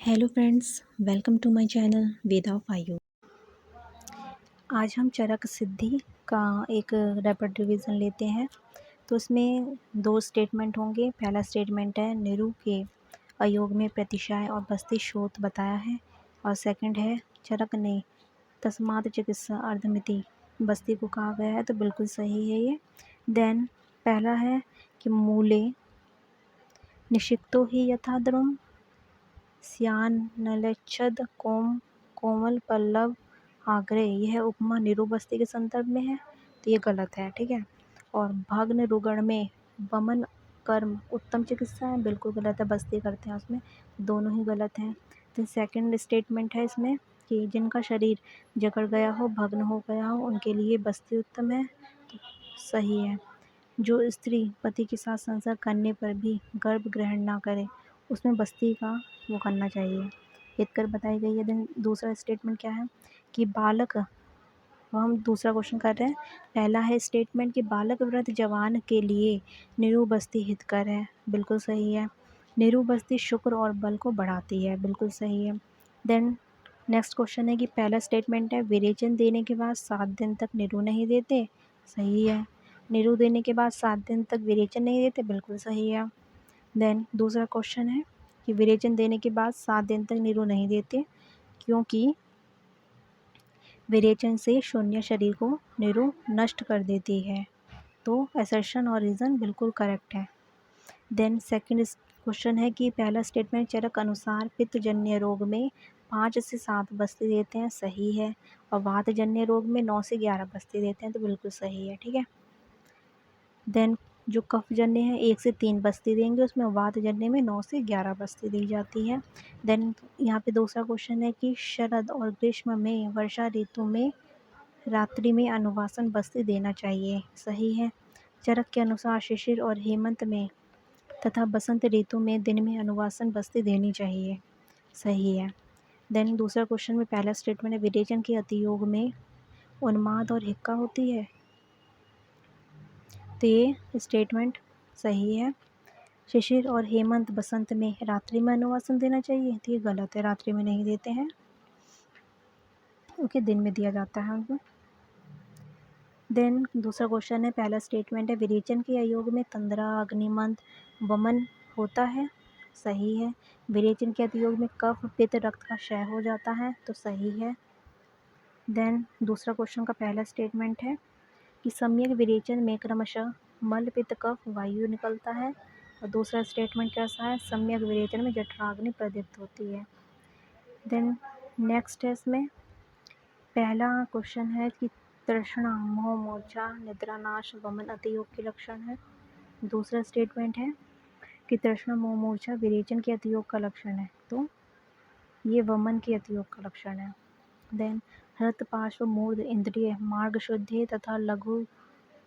Hello friends, welcome to my channel Veda of Ayu. आज हम चरक सिद्धि का एक रैपिड रिवीजन लेते हैं। तो इसमें दो स्टेटमेंट होंगे। पहला स्टेटमेंट है निरु के अयोग में प्रतिशाय और बस्ती शोथ बताया है, और सेकंड है चरक ने तस्मात् चिकित्सा अर्धमिति बस्ती को कहा गया है। तो बिल्कुल सही है ये। देन पहला है कि मूले निषिक्तो ही यथा द्रुम स्यान्नलच्छद कोमल पल्लव आग्रे, यह उपमा निरु बस्ती के संदर्भ में है, तो ये गलत है। ठीक है। और भग्न रुगण में वमन कर्म उत्तम चिकित्सा है, बिल्कुल गलत है। बस्ती करते हैं उसमें, दोनों ही गलत हैं। तो सेकंड स्टेटमेंट है इसमें कि जिनका शरीर जकड़ गया हो, भग्न हो गया हो, उनके लिए बस्ती उत्तम है, तो सही है। जो स्त्री पति के साथ संसार करने पर भी गर्भ ग्रहण ना करे, उसमें बस्ती का वो करना चाहिए, हितकर बताई गई है। देन दूसरा स्टेटमेंट क्या है कि बालक, वो हम दूसरा क्वेश्चन कर रहे हैं। पहला है स्टेटमेंट कि बालक वृद्ध जवान के लिए निरु बस्ती हितकर है, बिल्कुल सही है। निरु बस्ती शुक्र और बल को बढ़ाती है, बिल्कुल सही है। देन नेक्स्ट क्वेश्चन है कि पहला स्टेटमेंट है विरेचन देने के बाद 7 दिन तक निरु नहीं देते, सही है। निरु देने के बाद 7 दिन तक विरेचन नहीं देते, बिल्कुल सही है। देन दूसरा क्वेश्चन है कि विरेचन देने के बाद 7 दिन तक निरु नहीं देते, क्योंकि विरेचन से शून्य शरीर को निरु नष्ट कर देती है। तो असर्शन और रीज़न बिल्कुल करेक्ट है। देन सेकंड क्वेश्चन है कि पहला स्टेटमेंट चरक अनुसार पित्तजन्य रोग में 5 से 7 बस्ती देते हैं, सही है। और वातजन्य रोग में 9 से 11 बस्ती देते हैं, तो बिल्कुल सही है। ठीक है। देन जो कफजन्य है 1 से 3 बस्ती देंगे, उसमें वातजन्य में 9 से 11 बस्ती दी जाती है। देन यहाँ पे दूसरा क्वेश्चन है कि शरद और ग्रीष्म में वर्षा ऋतु में रात्रि में अनुवासन बस्ती देना चाहिए, सही है। चरक के अनुसार शिशिर और हेमंत में तथा बसंत ऋतु में दिन में अनुवासन बस्ती देनी चाहिए, सही है। देन दूसरा क्वेश्चन में पहला स्टेटमेंट है विरेचन के अतियोग में उन्माद और हिक्का होती है, तो ये स्टेटमेंट सही है। शिशिर और हेमंत बसंत में रात्रि में अनुवासन देना चाहिए, तो ये गलत है, रात्रि में नहीं देते हैं, ओके, दिन में दिया जाता है उनको। देन दूसरा क्वेश्चन है पहला स्टेटमेंट है विरेचन के अयोग में तंद्रा अग्निमंद वमन होता है, सही है। विरेचन के अतियोग में कफ पित्त रक्त का क्षय हो जाता है, तो सही है। देन दूसरा क्वेश्चन का पहला स्टेटमेंट है कि सम्यक विरेचन में क्रमशः मल पित्त कफ वायु निकलता है, और दूसरा स्टेटमेंट कैसा है सम्यक विरेचन में जठराग्नि प्रदीप्त होती है। देन नेक्स्ट है इसमें पहला क्वेश्चन है कि तृष्णा मोह मूर्छा निद्रानाश वमन अतियोग के लक्षण है। दूसरा स्टेटमेंट है कि तृष्णा मोह मूर्छा विरेचन के अतियोग का लक्षण है, तो ये वमन के अतियोग का लक्षण है। देन हृत पार्श्व मूर्ध इंद्रिय मार्ग शुद्धि तथा लघु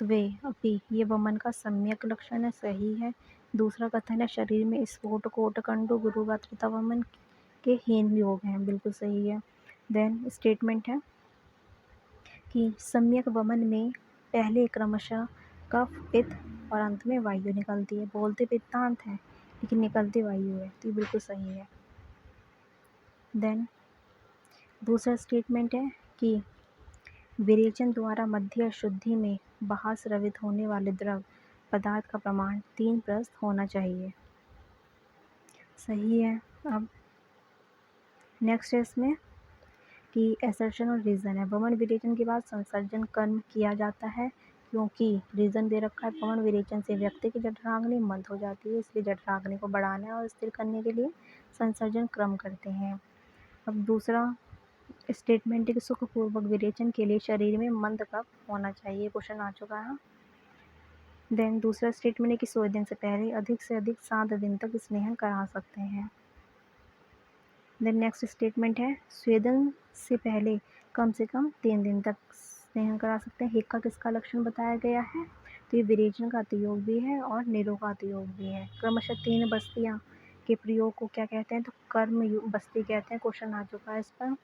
त्वे अपि, ये वमन का सम्यक लक्षण है, सही है। दूसरा कथन है शरीर में स्फोट कोट कंडु गुरुगात्र तथा वमन के हीन योग हैं, बिल्कुल सही है। देन स्टेटमेंट है कि सम्यक वमन में पहले क्रमशः कफ पित्त और अंत में वायु निकलती है, बोलते पित्तांत है लेकिन निकलती वायु है, तो ये बिल्कुल सही है। देन दूसरा स्टेटमेंट है कि विरेचन द्वारा मध्य शुद्धि में बाहर स्रवित होने वाले द्रव पदार्थ का प्रमाण 3 प्रस्थ होना चाहिए, सही है। अब नेक्स्ट है इसमें कि असर्शन और रीज़न है वमन विरेचन के बाद संसर्जन कर्म किया जाता है, क्योंकि रीज़न दे रखा है वमन विरेचन से व्यक्ति की जठराग्नि मंद हो जाती है, इसलिए जठराग्नि को बढ़ाने और स्थिर करने के लिए संसर्जन क्रम करते हैं। अब दूसरा स्टेटमेंट है कि सुखपूर्वक विरेचन के लिए शरीर में मंद कफ होना चाहिए, क्वेश्चन आ चुका है। देन दूसरा स्टेटमेंट है कि सोए दिन से पहले अधिक से अधिक 7 दिन तक स्नेहन करा सकते हैं। देन नेक्स्ट स्टेटमेंट है स्वेदन से पहले कम से कम 3 दिन तक स्नेहन करा सकते हैं। हिक्का किसका लक्षण बताया गया है, तो ये विरेचन का अतियोग भी है और निरो का अतियोग भी है। क्रमशः 3 बस्तियाँ के प्रयोग को क्या कहते हैं, तो कर्म बस्ती कहते हैं, क्वेश्चन आ चुका है इस पर।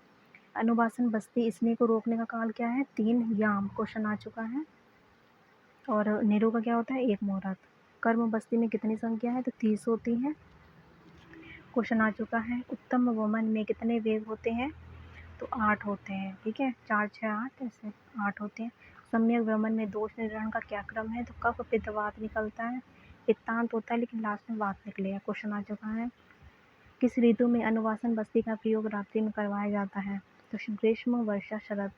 अनुवासन बस्ती स्नेह को रोकने का काल क्या है, 3 याम, क्वेश्चन आ चुका है। और निरो का क्या होता है, 1 मुहूर्त। कर्म बस्ती में कितनी संख्या है, तो 30 होती है। क्वेश्चन आ चुका है, उत्तम वमन में कितने वेग होते हैं? तो 8 होते हैं। ठीक है, 4 6 8 ऐसे 8 होते हैं। सम्यक वमन में दोष निर्धारण का क्या क्रम है? तो कफ पित्त वात निकलता है, पित्तांत होता है लेकिन लास्ट में वात निकलेगा। क्वेश्चन आ चुका है, किस ऋतु में अनुवासन बस्ती का प्रयोग रात्रि में करवाया जाता है? तो ग्रीष्म वर्षा शरद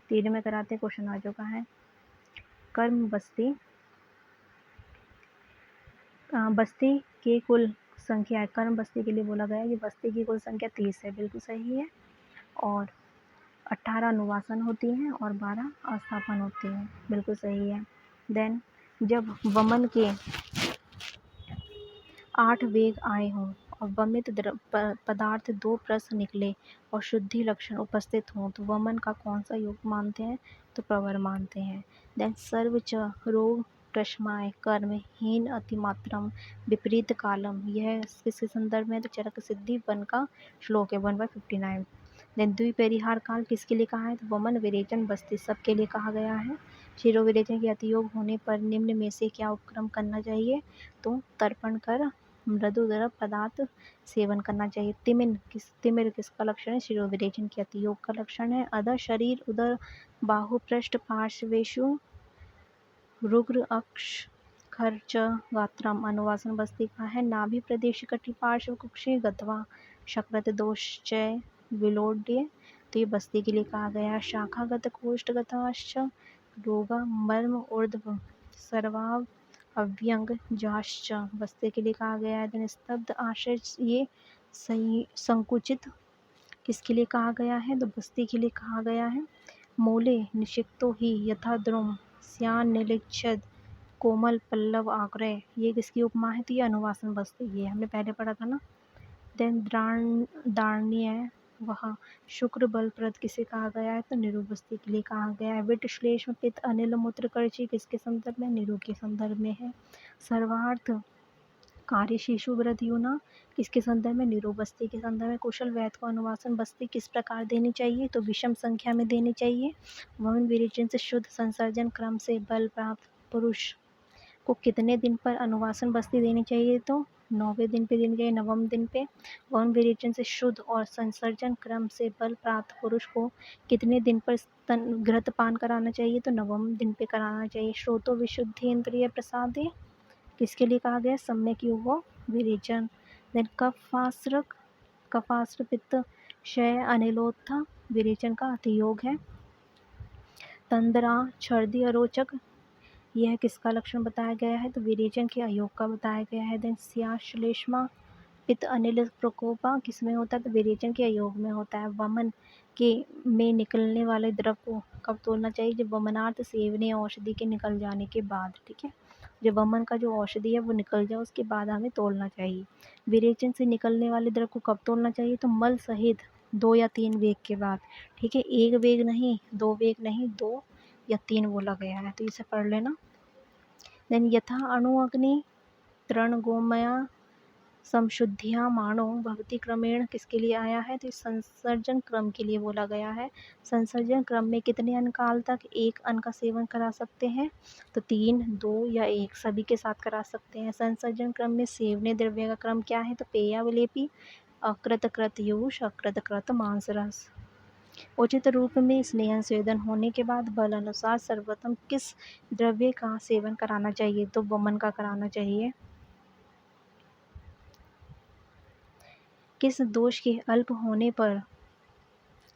तीन में कराते हैं। क्वेश्चन आ चुका है, कर्म बस्ती बस्ती के कुल संख्या है, कर्म बस्ती के लिए बोला गया है, ये बस्ती की कुल संख्या 30 है, बिल्कुल सही है। और 18 अनुवासन होती हैं और 12 अस्थापन होती हैं, बिल्कुल सही है। देन जब वमन के 8 वेग आए हों और वमित पदार्थ 2 प्रस्थ निकले और शुद्धि लक्षण उपस्थित हों तो वमन का कौन सा योग मानते हैं? तो प्रवर मानते हैं। देन सर्व च रोग प्रशमाय कर्म हीन अतिमात्रम विपरीत कालम, यह किसके संदर्भ में? तो चरक सिद्धि 1 का श्लोक है, 1/59। देन द्विपरिहार काल किसके लिए कहा है? तो वमन विरेचन बस्ती सबके लिए कहा गया है। शिरो विरेचन के अतियोग होने पर निम्न में से क्या उपक्रम करना चाहिए? तो तर्पण कर मृदु द्रव पदार्थ सेवन करना चाहिए। तिमिर किसका लक्षण है? शिरो विरेचन के अतियोग का लक्षण है। अधः शरीर उदर बाहु पृष्ठ पार्श्वेषु रुग्र अक्ष खर्च गात्रम अनुवासन बस्ती का है। नाभि प्रदेश कटि पार्श्व कुक्षे गत्वा शक्रत दोषचय विलोड्य, तो ये बस्ती के लिए कहा गया है। शाखागत कोष्ठगताश्च रोगा मर्म ऊर्ध्व सर्वाव अव्यंग जाश्च बस्ती के लिए कहा गया है। देन स्तब्ध आशय ये सही संकुचित किसके लिए कहा गया है? तो बस्ती के लिए कहा गया है। मूले निषिक्तो ही यथा द्रुम स्यान निलिच्छद कोमल पल्लव आग्रह, ये किसकी उपमा है? तो ये अनुवासन बस्ती की है, हमने पहले पढ़ा था ना। देन दारण्य वह शुक्र बलप्रद किसे कहा गया है? तो निरु बस्ती के लिए कहा गया है। विट श्लेष्म पित्त अनिल मूत्र कर्ची किसके संदर्भ में? निरु के संदर्भ में है। सर्वार्थ कार्य शिशु व्रत यूना किसके संदर्भ में? निरु बस्ती के संदर्भ में। कुशल वैद्य को अनुवासन बस्ती किस प्रकार देनी चाहिए? तो विषम संख्या में देनी चाहिए। वमन विरेचन से शुद्ध संसर्जन क्रम से बल प्राप्त पुरुष को कितने दिन पर अनुवासन बस्ती देनी चाहिए? तो 9वें दिन पे देनी चाहिए, 9वें दिन पे। वमन विरेचन से शुद्ध और संसर्जन क्रम से बल प्राप्त पुरुष को कितने दिन पर घृतपान कराना चाहिए? तो 9वें दिन पे कराना चाहिए। श्रोतो विशुद्धि इंद्रिय प्रसादे किसके लिए कहा गया? सम्यक योग विरेचन। देन कफास्त्र पित्त क्षय अनिलोत्था विरेचन का अतियोग है। तंद्रा छर्दी अरोचक, यह किसका लक्षण बताया गया है? तो विरेचन के अयोग का बताया गया है। देन स्याश्लेष्मा पित्त अनिल प्रकोपा किसमें होता है? तो विरेचन के अयोग में होता है। वमन के में निकलने वाले द्रव को कब तोड़ना चाहिए? जब वमनार्थ सेवनीय औषधि के निकल जाने के बाद। ठीक है, जब वमन का जो औषधि है वो निकल जाए उसके बाद हमें तोड़ना चाहिए। विरेचन से निकलने वाले द्रव को कब तोड़ना चाहिए? तो मल सहित 2 या 3 वेग के बाद। ठीक है, 1 वेग नहीं, 2 वेग नहीं, 2 या 3 बोला गया है, तो इसे पढ़ लेना। देन यथा अणु अग्नि तृण गोमया समशुद्धिया मानो भवती क्रमेण किसके लिए आया है? तो संसर्जन क्रम के लिए बोला गया है। संसर्जन क्रम में कितने अन्न काल तक एक अन्न का सेवन करा सकते हैं? तो 3, 2 या 1 सभी के साथ करा सकते हैं। संसर्जन क्रम में सेवनीय द्रव्य का क्रम क्या है? तो पेयावलेपी अकृत कृत यूष अकृत कृत मांस रस। उचित रूप में स्नेहन स्वेदन होने के बाद बल अनुसार सर्वोत्तम किस द्रव्य का सेवन कराना चाहिए? तो वमन का कराना चाहिए। किस दोष के अल्प होने पर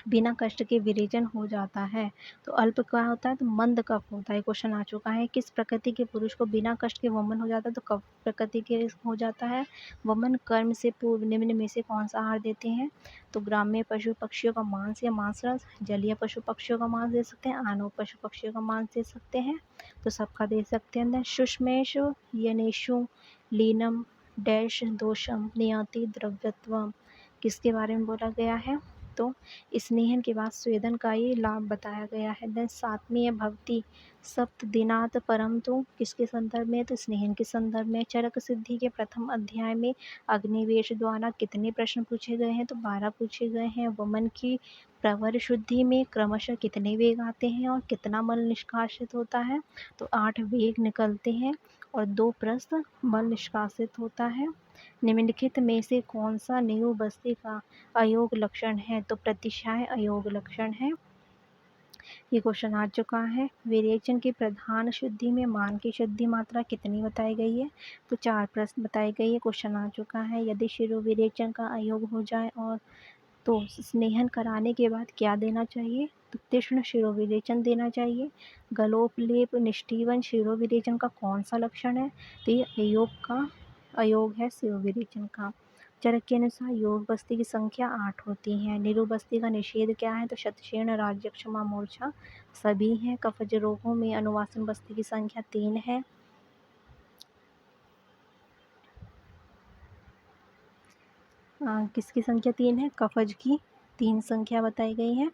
बिना कष्ट के विरेचन हो जाता है? तो अल्प क्या होता है? तो मंद कफ होता है। क्वेश्चन आ चुका है, किस प्रकृति के पुरुष को बिना कष्ट के वमन हो जाता है? तो कफ प्रकृति के हो जाता है। वमन कर्म से पूर्व निम्न में से कौन सा आहार देते हैं? तो ग्राम्य पशु पक्षियों का मांस या मांस रस, जलीय पशु पक्षियों का मांस दे सकते हैं, आनो पशु पक्षियों का मांस दे सकते हैं, तो सबका दे सकते हैं। शुष्मेशु यनेशु लीनम डैश दोषम नियति द्रव्यत्वम किसके बारे में बोला गया है? तो स्नेहन के बाद स्वेदन का ये लाभ बताया गया है। देन सात्मीय भवती सप्त दिनात परम तो किसके संदर्भ में? तो स्नेहन के संदर्भ में। चरक सिद्धि के प्रथम अध्याय में अग्निवेश द्वारा कितने प्रश्न पूछे गए हैं? तो 12 पूछे गए हैं। वमन की प्रवर शुद्धि में क्रमशः कितने वेग आते हैं और कितना मल निष्कासित होता है? तो 8 वेग निकलते हैं और 2 प्रस्थ मल निष्कासित होता है। निम्नलिखित में से कौन सा नीरू बस्ती का अयोग लक्षण है? तो प्रतिशय अयोग लक्षण है। ये क्वेश्चन आ चुका है। विरेचन की प्रधान शुद्धि में मान की शुद्धि मात्रा कितनी बताई गई है? तो 4 प्रश्न बताई गई है। क्वेश्चन आ चुका है। यदि शिरोविरेचन का अयोग हो जाए और तो स्नेहन कराने के बाद क्या देना चाहिए? तो तीक्ष्ण शिरोविरेचन देना चाहिए। गलोपलेप निष्ठीवन शिरोविरेचन का कौन सा लक्षण है? तो ये अयोग है शिरोविरेचन का। चरक के अनुसार योग बस्ती की संख्या 8 होती है। नीरू बस्ती का निषेध क्या है? तो शतशीर्ण राज्य क्षमा मूर्छा सभी हैं। कफज रोगों में अनुवासन बस्ती की संख्या 3 है। किसकी संख्या 3 है? कफज की 3 संख्या बताई गई है।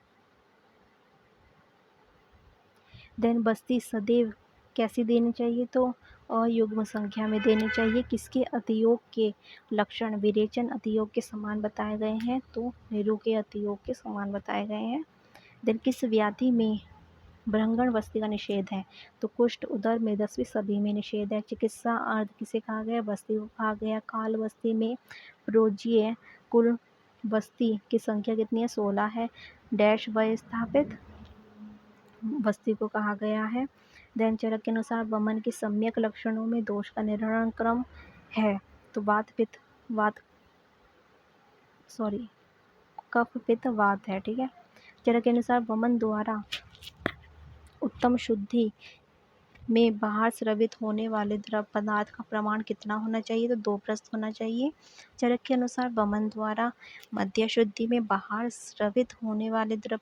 देन बस्ती सदैव कैसी देनी चाहिए? तो अयुग्म संख्या में देनी चाहिए। किसके अतियोग के लक्षण विरेचन अतियोग के समान बताए गए हैं? तो नीरू के अतियोग के समान बताए गए हैं। देन किस व्याधि में भ्रंगण बस्ती का निषेध है? तो कुष्ठ उदर मेदस्वी सभी में निषेध है। चिकित्सा अर्ध किसे कहा गया? बस्ती को कहा गया। काल बस्ती में प्रोजीय कुल बस्ती की संख्या कितनी है? 16 है। डैश वय स्थापित बस्ती को कहा गया है। देन चरक के अनुसार वमन के सम्यक लक्षणों में दोष का निर्णय क्रम है। तो कफ पित्त वात है। ठीक है। चरक के अनुसार वमन द्वारा उत्तम शुद्धि में बाहर स्रवित होने वाले द्रव पदार्थ का प्रमाण कितना होना चाहिए? तो 2 प्रस्थ होना चाहिए। चरक के अनुसार वमन द्वारा मध्य शुद्धि में बाहर स्रवित होने वाले द्रव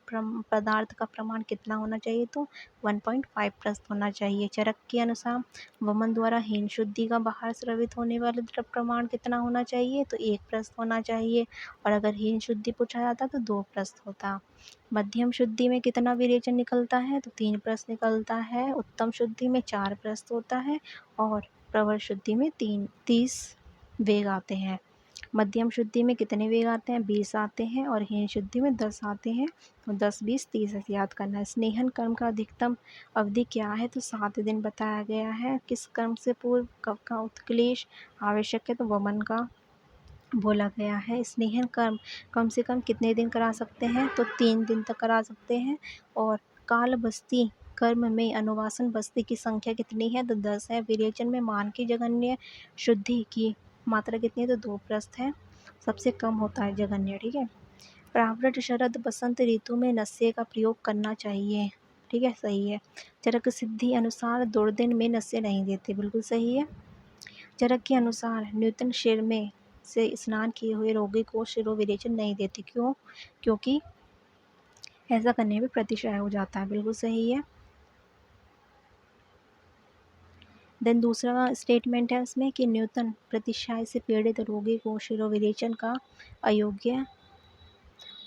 पदार्थ का प्रमाण कितना होना चाहिए? तो 1.5 प्रस्थ होना चाहिए। चरक के अनुसार वमन द्वारा हीन शुद्धि का बाहर स्रवित होने वाले द्रव प्रमाण कितना होना चाहिए? तो 1 प्रस्थ होना चाहिए। और अगर हीन शुद्धि पूछा जाता तो 2 प्रस्थ होता। मध्यम शुद्धि में कितना विरेचन निकलता है? तो 3 प्रस्थ निकलता है। उत्तम शुद्धि में 4 प्रस्थ होता है और प्रवर शुद्धि में 30 वेग आते हैं। मध्यम शुद्धि में कितने वेग आते हैं? 20 आते हैं और हीन शुद्धि में 10 आते हैं। तो 10, 20, 30 ऐसे याद करना है। स्नेहन कर्म का अधिकतम अवधि क्या है? तो 7 दिन बताया गया है। किस कर्म से पूर्व कब का उत्क्लेश आवश्यक है? तो वमन का बोला गया है। स्नेहन कर्म कम से कम कितने दिन करा सकते हैं? तो 3 दिन तक करा सकते हैं। और काल बस्ती कर्म में अनुवासन बस्ती की संख्या कितनी है? तो 10 है। विरेचन में मान की जघन्य शुद्धि की मात्रा कितनी है? तो 2 प्रस्थ है। सबसे कम होता है जघन्य। ठीक है। प्रावृट शरद बसंत ऋतु में नस्य का प्रयोग करना चाहिए। ठीक है, सही है। चरक सिद्धि अनुसार दुर्दिन में नस्य नहीं देते, बिल्कुल सही है। चरक के अनुसार न्यूतन शिर में से स्नान किए हुए रोगी को शिरोविरेचन नहीं देते। क्यों? क्योंकि ऐसा करने में प्रतिशय हो जाता है, बिल्कुल सही है। देन दूसरा स्टेटमेंट है उसमें कि न्यूतन प्रतिशय से पीड़ित रोगी को शिरोविरेचन का अयोग्य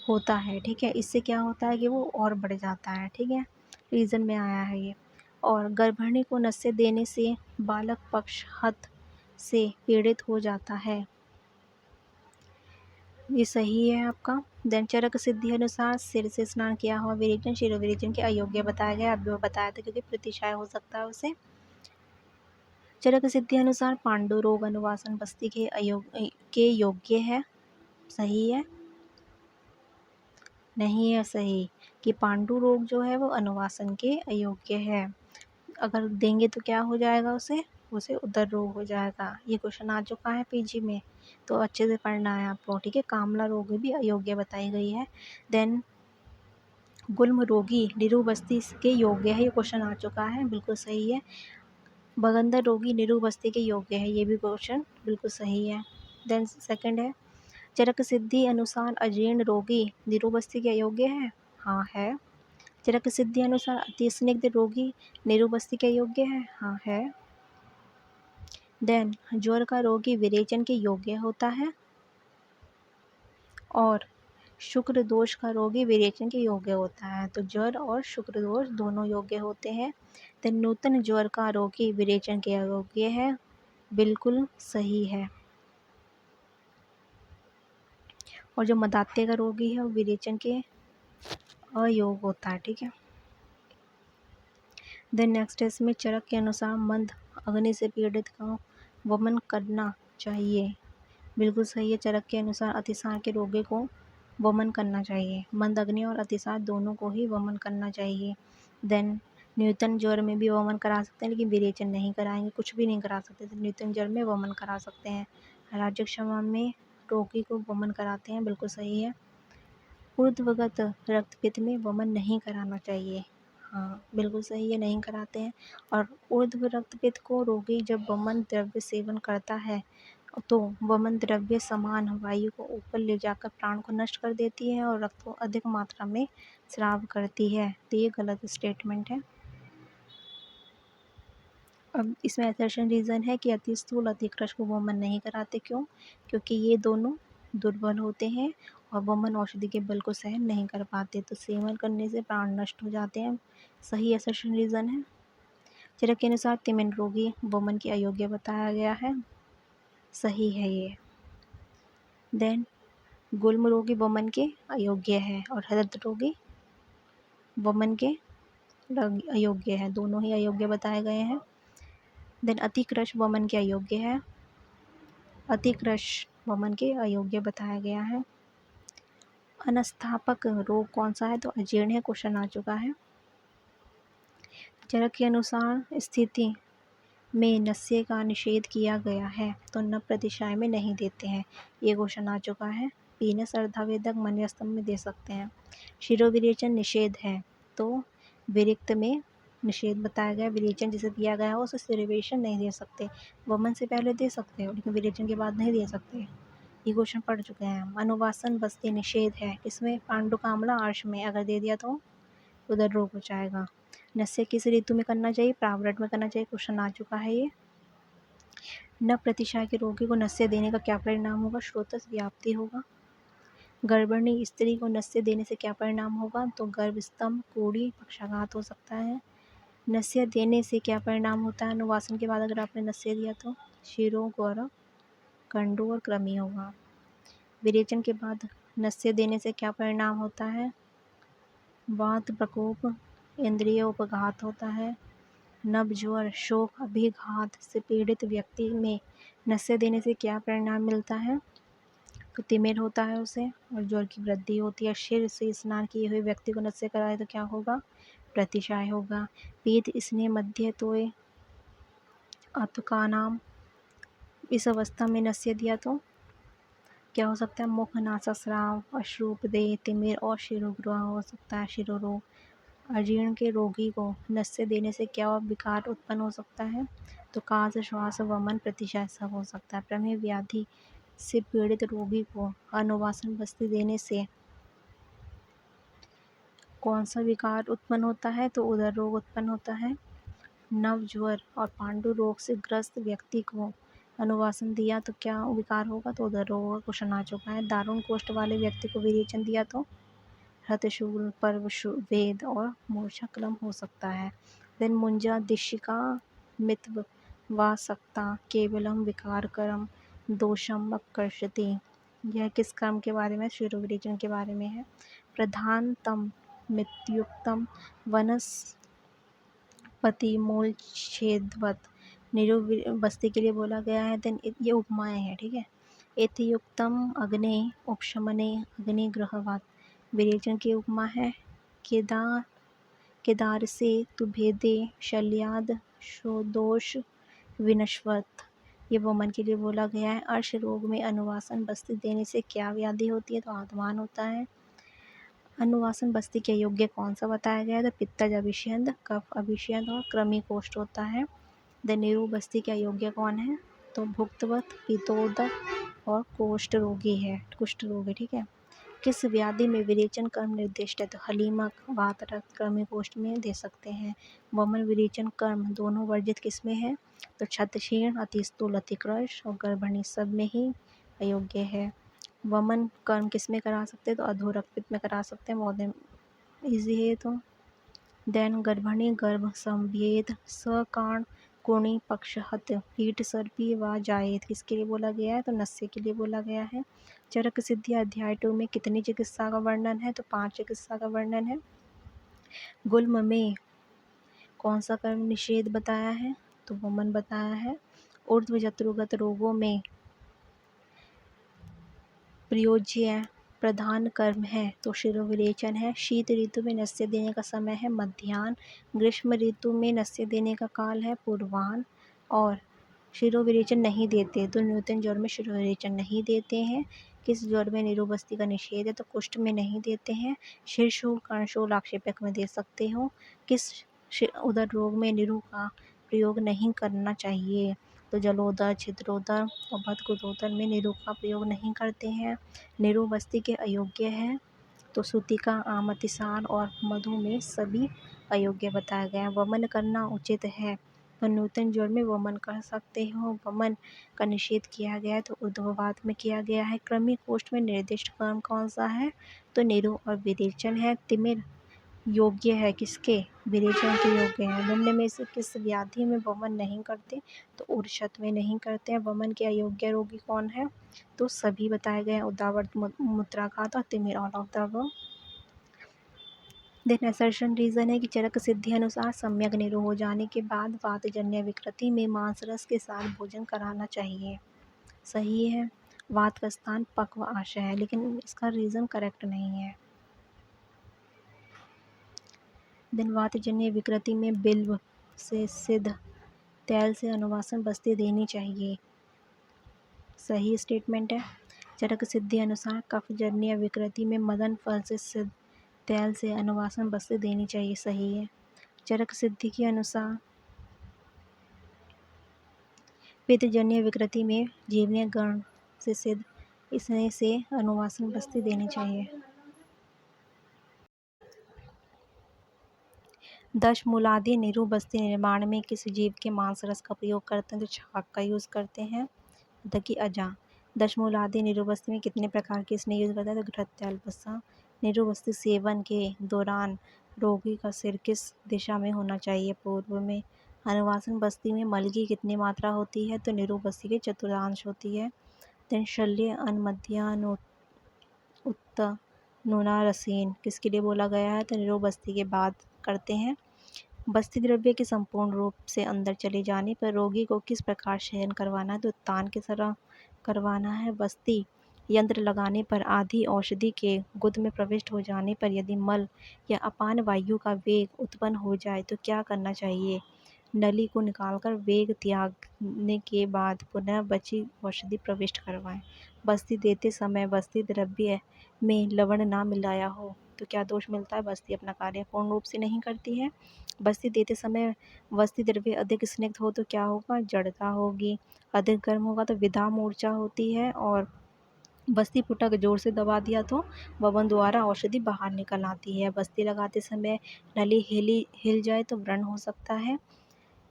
होता है। ठीक है, इससे क्या होता है कि वो और बढ़ जाता है। ठीक है, रीज़न में आया है ये। और गर्भिणी को नस्य देने से बालक पक्ष हत से पीड़ित हो जाता है, ये सही है आपका। देन चरक सिद्धि अनुसार सिर से स्नान किया हुआ विरेचन शिरोविरेचन के अयोग्य बताया गया। अभी वो बताया था क्योंकि प्रतिशय हो सकता है उसे। चरक सिद्धि अनुसार पांडु रोग अनुवासन बस्ती के योग्य है, सही है। नहीं है सही कि पांडु रोग जो है वो अनुवासन के अयोग्य है। अगर देंगे तो क्या हो जाएगा उसे उदर रोग हो जाएगा। ये क्वेश्चन आ चुका है पीजी में, तो अच्छे से पढ़ना है आपको। ठीक है, कामला रोग भी अयोग्य बताई गई है। देन गुल्म रोगी नीरू बस्ती के योग्य है, ये क्वेश्चन आ चुका है, बिल्कुल सही है। बगंदर रोगी नीरू बस्ती के योग्य है, ये भी क्वेश्चन बिल्कुल सही है। देन सेकंड है चरक सिद्धि अनुसार अजीर्ण रोगी नीरू बस्ती के अयोग्य है, हाँ है। चरक सिद्धि अनुसार अति स्निग्ध रोगी नीरू बस्ती के योग्य है, हाँ है। देन ज्वर का रोगी विरेचन के योग्य होता है और शुक्र दोष का रोगी विरेचन के योग्य होता है। तो ज्वर और शुक्र दोष दोनों योग्य होते हैं। तो नूतन ज्वर का रोगी विरेचन के अयोग्य है, बिल्कुल सही है। और जो मदात्य का रोगी है वो विरेचन के अयोग होता है। ठीक है। देन नेक्स्ट है इसमें चरक के अनुसार मंद अग्नि से पीड़ित का वमन करना चाहिए। बिल्कुल सही है। चरक के अनुसार अतिसार के रोगी को वमन करना चाहिए। मंद अग्नि और अतिसार दोनों को ही वमन करना चाहिए। देन न्यूटन ज्वर में भी वमन करा सकते हैं, लेकिन विरेचन नहीं कराएंगे, कुछ भी नहीं करा सकते। तो न्यूटन ज्वर में वमन करा सकते हैं। राज्य क्षमा में रोगी को वमन कराते हैं, बिल्कुल सही है। ऊर्ध्वगत रक्तपित्त में वमन नहीं कराना चाहिए, हाँ बिल्कुल सही है, नहीं कराते हैं। और ऊर्ध्व रक्तपित्त को रोगी जब वमन द्रव्य सेवन करता है तो वमन द्रव्य समान वायु को ऊपर ले जाकर प्राण को नष्ट कर देती है और रक्त को अधिक मात्रा में स्राव करती है। तो ये गलत स्टेटमेंट है। अब इसमें असर्शन रीज़न है कि अति स्थूल अति कृश को वमन नहीं कराते, क्यों? क्योंकि ये दोनों दुर्बल होते हैं और वमन औषधि के बल को सहन नहीं कर पाते, तो सेवन करने से प्राण नष्ट हो जाते हैं। सही असर्शन रीज़न है। चरक के अनुसार तिमिन रोगी वमन की अयोग्य बताया गया है, सही है ये। देन गुल्म रोगी वमन के अयोग्य है और हृदय रोगी वमन के अयोग्य है, दोनों ही अयोग्य बताए गए हैं। देन अति कृश वमन के अयोग्य है, अति कृश वमन के अयोग्य बताया गया है। अनस्थापक रोग कौन सा है? तो अजीर्ण है, क्वेश्चन आ चुका है। चरक के अनुसार स्थिति में नस्य का निषेध किया गया है, तो न प्रतिशय में नहीं देते हैं, ये क्वेश्चन आ चुका है। पीनस अर्धावेदक मन्यस्तंभ में दे सकते हैं। शिरोविरेचन निषेध है, तो विरिक्त में निषेध बताया गया। विरेचन जिसे दिया गया हो उसे शिरोविरेचन नहीं दे सकते। वमन से पहले दे सकते हो, लेकिन विरेचन के बाद नहीं दे सकते। ये क्वेश्चन पढ़ चुके हैं हम। अनुवासन बस्ती निषेध है, किसमें? पांडुकामला आर्ष में, अगर दे दिया तो उधर रोग हो जाएगा। नस्य किस ऋतु में करना चाहिए? प्रावरट में करना चाहिए, क्वेश्चन आ चुका है ये। न प्रतिशय के रोगी को नस्य देने का क्या परिणाम होगा? स्रोतस व्याप्ति होगा। गर्भिणी स्त्री को नस्य देने से क्या परिणाम होगा? तो गर्भस्तंभ, कोड़ी, पक्षाघात हो सकता है। नस्य देने से क्या परिणाम होता है? अनुवासन के बाद अगर आपने नस्य दिया तो शिरो, गौरव, कंडू और कृमि होगा। विरेचन के बाद नस्य देने से क्या परिणाम होता है? वात प्रकोप, इंद्रिय उपघात होता है। नभ, ज्वर, शोक, अभिघात से पीड़ित व्यक्ति में नस्य देने से क्या परिणाम मिलता है? तो तिमिर होता है उसे और ज्वर की वृद्धि होती है। शिर से स्नान किए हुए व्यक्ति को नस्य कराए तो क्या होगा? प्रतिशय होगा। पीत, स्नेह, मध्य, तोय, आतुकानाम, इस अवस्था में नस्य दिया तो क्या हो सकता है? मुख, नासास्राव, अश्रुपदेह, तिमिर और शिरोग्रह हो सकता है, शिरोरोग। अजीर्ण के रोगी को नस्य देने से क्या विकार उत्पन्न हो सकता है? तो कास, श्वास, वमन, प्रतिशय सब हो सकता है। प्रमेह व्याधि से पीड़ित रोगी को अनुवासन बस्ती देने से कौन सा विकार उत्पन्न होता है? तो उदर रोग उत्पन्न होता है। नव, ज्वर और पांडु रोग से ग्रस्त व्यक्ति को अनुवासन दिया तो क्या विकार होगा? तो उदर रोग का क्वेश्चन आ चुका है। दारुण कोष्ठ वाले व्यक्ति को विरेचन दिया तो हृतशूल, पर्व, वेद और मूर्छाक्रम हो सकता है। देन मुंजा, दिशिका, मित्व, वासक्ता, केवलम, विकारकरम, दोषम, अपकर्षति, यह किस क्रम के बारे में? शिरोविरेचन के बारे में है। प्रधानतम, मित्युक्तम, वनस्पति मूल छेदवत, निरो बस्ती के लिए बोला गया है। देन ये उपमाएं हैं, ठीक है। एतियुक्तम, अग्नि उपशमने, अग्निग्रहवत, विरेचन की उपमा है। केदार से तुभेदे, शल्याद, शोदोष, विनश्वत, ये वमन के लिए बोला गया है। अर्श रोग में अनुवासन बस्ती देने से क्या व्याधि होती है? तो आत्मान होता है। अनुवासन बस्ती के योग्य कौन सा बताया गया है? तो पित्तज अभिषेद, कफ अभिषेद और कृमि कोष्ठ होता है। द निरू बस्ती के अयोग्य कौन है? तो भुक्तवत, पितोदक और कोष्ठ रोगी है, कुष्ठ रोगी, ठीक है। किस व्याधि में विरेचन कर्म निर्दिष्ट है? तो हलीमक, वात, रक्त, कृमि कोष्ठ में दे सकते हैं। वमन विरेचन कर्म दोनों वर्जित किस में है? तो क्षतशीर्ण, अतिस्थूल, अतिकृश और गर्भणी सब में ही अयोग्य है। वमन कर्म किस में करा सकते हैं? तो अधोरक्तपित्त में करा सकते हैं, बहुत ईजी है तो। देन गर्भणी, गर्भ संभेद, सकाण, कुणी, पक्षहत, पीठ सर्पी व जायेद किसके लिए बोला गया है? तो नस्य के लिए बोला गया है। चरक सिद्धि अध्याय 2 में कितनी चिकित्सा का वर्णन है? तो 5 चिकित्सा का वर्णन है। गुल्म में कौन सा कर्म निषेध बताया है? तो वमन बताया है। ऊर्ध्व जत्रुगत रोगों में प्रयोज्य प्रधान कर्म है तो शिरोविरेचन है। शीत ऋतु में नस्य देने का समय है मध्याह्न। ग्रीष्म ऋतु में नस्य देने का काल है पूर्वाह्न। और शिरोविरेचन नहीं देते तो नूतन ज्वर में शिरोविरेचन नहीं देते हैं। किस ज्वर में निरोबस्ती का निषेध है तो कुष्ठ में नहीं देते हैं। शीर्षूल कर्णशूल आक्षेपक में दे सकते हो। किस उदर रोग में निरु का प्रयोग नहीं करना चाहिए तो जलोदर, छिद्रोदर और बदगुदोदर में निरु का प्रयोग नहीं करते हैं। निरोबस्ती के अयोग्य है तो सूतिका, आमतिसार और मधु में सभी अयोग्य बताया गया है। वमन करना उचित है तो नूतन ज्वर में वमन कर सकते हो। वमन का निषेध किया गया है तो ऊर्ध्ववात में किया गया है। क्रमिक कोष्ठ में निर्दिष्ट कर्म कौन सा है तो निरु और विरेचन है। तिमिर योग्य है किसके, विरेचन के योग्य है। निम्न में से किस व्याधि में वमन नहीं करते तो उर्शत में नहीं करते हैं। वमन के अयोग्य रोगी कौन है तो सभी बताए गए हैं, उदावर्त, मूत्राघात और तिमिर, all of the above. Then assertion reason है कि चरक सिद्धि अनुसार सम्यक निरो हो जाने के बाद वातजन्य विकृति में मांस रस के साथ भोजन कराना चाहिए। सही है। वात का स्थान पक्व आशय है लेकिन इसका रीजन करेक्ट नहीं है। दिन वातजन्य विकृति में बिल्व से सिद्ध तेल से अनुवासन बस्ती देनी चाहिए। सही स्टेटमेंट है। चरक सिद्धि अनुसार कफजन्य विकृति में मदन फल से सिद्ध तेल से अनुवासन बस्ती देनी चाहिए। सही है। चरक सिद्धि के अनुसार पित्तजन्य विकृति में जीवनीय गण से सिद्ध इसने से अनुवासन बस्ती देनी चाहिए। दशमूलादि निरु बस्ती निर्माण में किस जीव के मांस रस का प्रयोग करते हैं तो छाक का यूज़ करते हैं। मतलब कि अजा। दशमूलादि निरु बस्ती में कितने प्रकार के इसने यूज़ करता है तो घृत्य अल्पसा। निरु बस्ती सेवन के दौरान रोगी का सिर किस दिशा में होना चाहिए, पूर्व में। अनुवासन बस्ती में मल की कितनी मात्रा होती है तो निरु बस्ती के चतुर्थांश होती है। देन शल्य अनमध्यान उत्त नूना रसीन किसके लिए बोला गया है तो निरो बस्ती के बाद करते हैं। बस्ती द्रव्य के संपूर्ण रूप से अंदर चले जाने पर रोगी को किस प्रकार शयन करवाना है तो तान की तरह करवाना है। बस्ती यंत्र लगाने पर आधी औषधि के गुद में प्रविष्ट हो जाने पर यदि मल या अपान वायु का वेग उत्पन्न हो जाए तो क्या करना चाहिए, नली को निकालकर वेग त्यागने के बाद पुनः बची औषधि प्रविष्ट करवाएं। बस्ती देते समय बस्ती द्रव्य में लवण ना मिलाया हो तो क्या दोष मिलता है, बस्ती अपना कार्य पूर्ण रूप से नहीं करती है। बस्ती देते समय बस्ती द्रव्य अधिक स्निग्ध हो तो क्या होगा, जड़ता होगी। अधिक गर्म होगा तो विधा मूर्छा होती है। और बस्ती पुटक जोर से दबा दिया तो ववन द्वारा औषधि बाहर निकल आती है। बस्ती लगाते समय नली हिल जाए तो व्रण हो सकता है।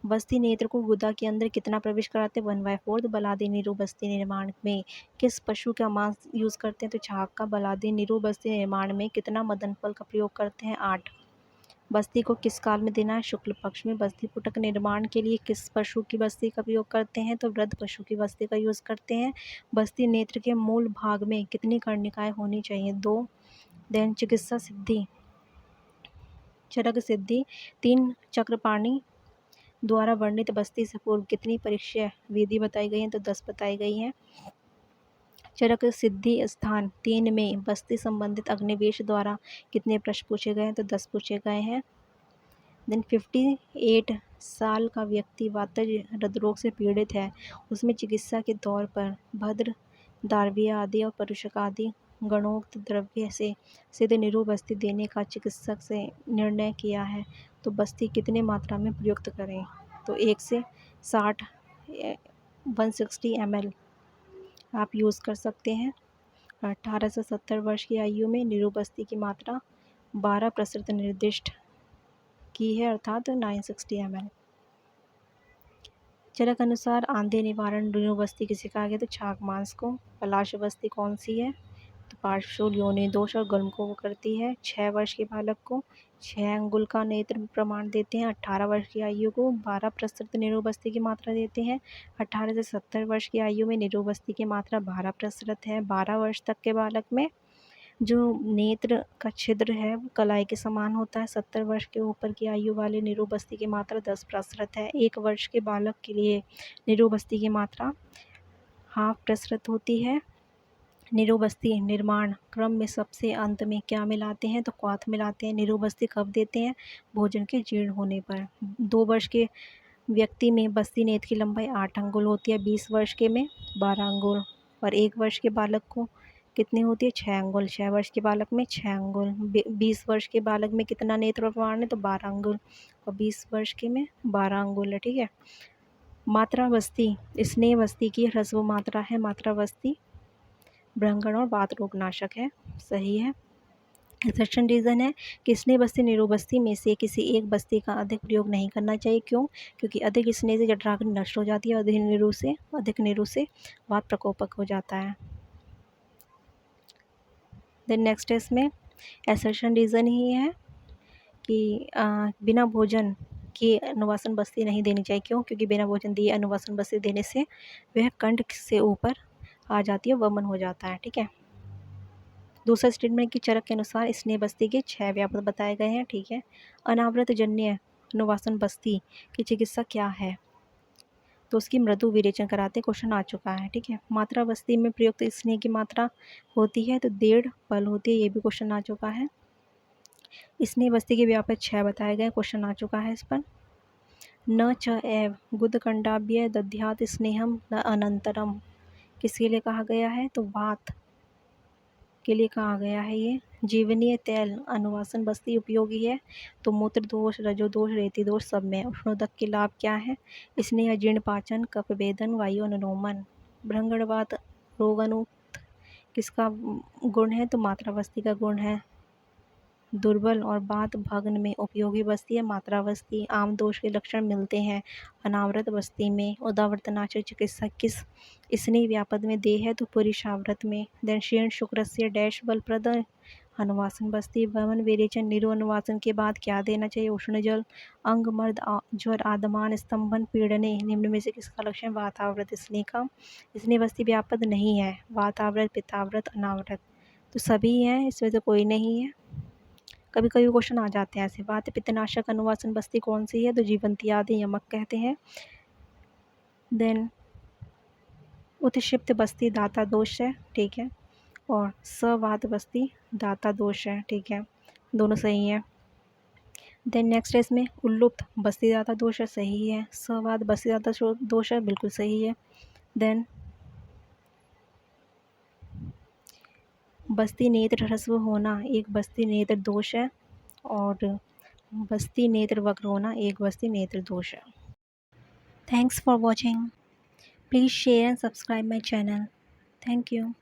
बस्ती नेत्र को गुदा के अंदर कितना प्रवेश कराते हैं 1/4। बलादी निरो बस्ती निर्माण में किस पशु का मांस यूज़ करते हैं तो छाग का। बलादी निरो बस्ती निर्माण में कितना मदन फल का प्रयोग करते हैं 8। बस्ती को किस काल में देना है, शुक्ल पक्ष में। बस्ती पुटक निर्माण के लिए किस पशु की बस्ती का प्रयोग करते हैं तो वृद्ध पशु की बस्ती का यूज़ करते हैं। बस्ती नेत्र के मूल भाग में कितनी कर्णिकाएं होनी चाहिए 2। देन चिकित्सा सिद्धि चरक सिद्धि 3 चक्रपाणी द्वारा वर्णित बस्ती से पूर्व कितनी परीक्षा विधि बताई गई है तो 10 बताई गई हैं। चरक सिद्धि स्थान 3 में बस्ती संबंधित अग्निवेश द्वारा कितने प्रश्न पूछे गए हैं तो 10 पूछे गए हैं। देन 58 साल का व्यक्ति वातज हृदरोग से पीड़ित है, उसमें चिकित्सा के तौर पर भद्र, दार्वीय आदि और परुषक आदि गणोक्त द्रव्य से सिद्ध निरो बस्ती देने का चिकित्सक से निर्णय किया है तो बस्ती कितने मात्रा में प्रयुक्त करें तो 1 से 60 160 ml आप यूज़ कर सकते हैं। 18 से 70 वर्ष की आयु में निरो बस्ती की मात्रा 12% निर्दिष्ट की है अर्थात 960 ml। चरक अनुसार आंधे निवारण निरो बस्ती किसे कहा गया तो छाग मांस को। पलाश बस्ती कौन सी है तो पार्श्व योनि दोष और गुल्मकों को करती है। 6 वर्ष के बालक को 6 अंगुल का नेत्र प्रमाण देते हैं। 18 वर्ष की आयु को 12% निरो बस्ती की मात्रा देते हैं। 18 से 70 वर्ष की आयु में निरो बस्ती की मात्रा 12% है। 12 वर्ष तक के बालक में जो नेत्र का छिद्र है वो कलाई के समान होता है। 70 वर्ष के ऊपर की आयु वाले निरो बस्ती की मात्रा 10% है। 1 वर्ष के बालक के लिए निरो बस्ती की मात्रा 0.5% होती है। निरोबस्ती निर्माण क्रम में सबसे अंत में क्या मिलाते हैं, तो क्वाथ मिलाते हैं। निरोबस्ती कब देते हैं, भोजन के जीर्ण होने पर। 2 वर्ष के व्यक्ति में बस्ती नेत्र की लंबाई 8 अंगुल होती है, 20 वर्ष के में 12 अंगुल, और 1 वर्ष के बालक को कितनी होती है, 6 अंगुल। 6 वर्ष के बालक में 6 अंगुल। 20 वर्ष के बालक में कितना नेत्र प्रमाण है, तो 12 अंगुल, और 20 वर्ष के में 12 अंगुल है। ठीक है। मात्रा बस्ती स्नेह बस्ती की ह्रस्व मात्रा है। मात्रा बस्ती भ्रंगण और वात रोगनाशक है, सही है। एक्सेप्शन रीज़न है कि स्नेह बस्ती निरोबस्ती में से किसी एक बस्ती का अधिक प्रयोग नहीं करना चाहिए। क्यों, क्योंकि अधिक स्नेह से जठराग्नि नष्ट हो जाती है, और अधिक नीरू से वात प्रकोपक हो जाता है। देन नेक्स्ट है इसमें एक्सेप्शन रीज़न ही है कि बिना भोजन की अनुवासन बस्ती नहीं देनी चाहिए। क्यों, क्योंकि बिना भोजन दिए अनुवासन बस्ती देने से वह कंठ से ऊपर आ जाती है, वमन हो जाता है। ठीक है। दूसरा स्टेटमेंट की चरक के अनुसार स्नेह बस्ती के 6 व्यापक बताए गए हैं। ठीक है। अनावृत जन्य अनुवासन बस्ती की चिकित्सा क्या है, तो उसकी मृदु विरेचन कराते। क्वेश्चन आ चुका है। ठीक है। मात्रा बस्ती में प्रयुक्त स्नेह की मात्रा होती है तो 1.5 पल होती है, ये भी क्वेश्चन आ चुका है। स्नेह बस्ती के व्यापक 6 बताए गए, क्वेश्चन आ चुका है इस पर। न च एव गुदकंडाभ्य दध्यात स्नेहम न अनंतरम किसके लिए कहा गया है, तो वात के लिए कहा गया है। ये जीवनीय तेल अनुवासन बस्ती उपयोगी है, तो मूत्र दोष, रजोदोष, रेती दोष सब में। उष्णोदक के लाभ क्या है, स्नेह अजीर्ण पाचन, कफ वेदन, वायु अनुलोमन। भ्रंगणवात रोगाणुत किसका गुण है, तो मात्रा बस्ती का गुण है। दुर्बल और बात भग्न में उपयोगी बस्ती है मात्रा बस्ती। आम दोष के लक्षण मिलते हैं अनावृत बस्ती में। उदावृतनाशक चिकित्सा किस स्नेह व्यापद में दे है, तो पुरुषावृत में। देन क्षीण शुक्र से डैश बलप्रद अनुवासन बस्ती। वमन विरेचन निरो अनुवासन के बाद क्या देना चाहिए, उष्ण जल, अंग मर्द, ज्वर, आदमान, स्तंभन, पीड़ने। निम्न में से किसका लक्षण वातावृत स्नेह का स्नेह बस्ती व्यापद नहीं है, वातावृत, पित्तावृत, अनावृत, तो सभी हैं, इसमें से कोई नहीं है। कभी कभी क्वेश्चन आ जाते हैं ऐसे। वात पित्तनाशक अनुवासन बस्ती कौन सी है, तो जीवंती आदि यमक कहते हैं। देन उत्क्षिप्त बस्ती दाता दोष है। ठीक है। और सवात बस्ती दाता दोष है। ठीक है, दोनों सही है। देन नेक्स्ट है इसमें उल्लुप्त बस्ती दाता दोष है, सही है। सवात बस्ती दाता दोष है, बिल्कुल सही है। देन बस्ती नेत्र ह्रस्व होना एक बस्ती नेत्र दोष है, और बस्ती नेत्र वक्र होना एक बस्ती नेत्र दोष है। Thanks for watching. Please share and subscribe my channel. Thank you.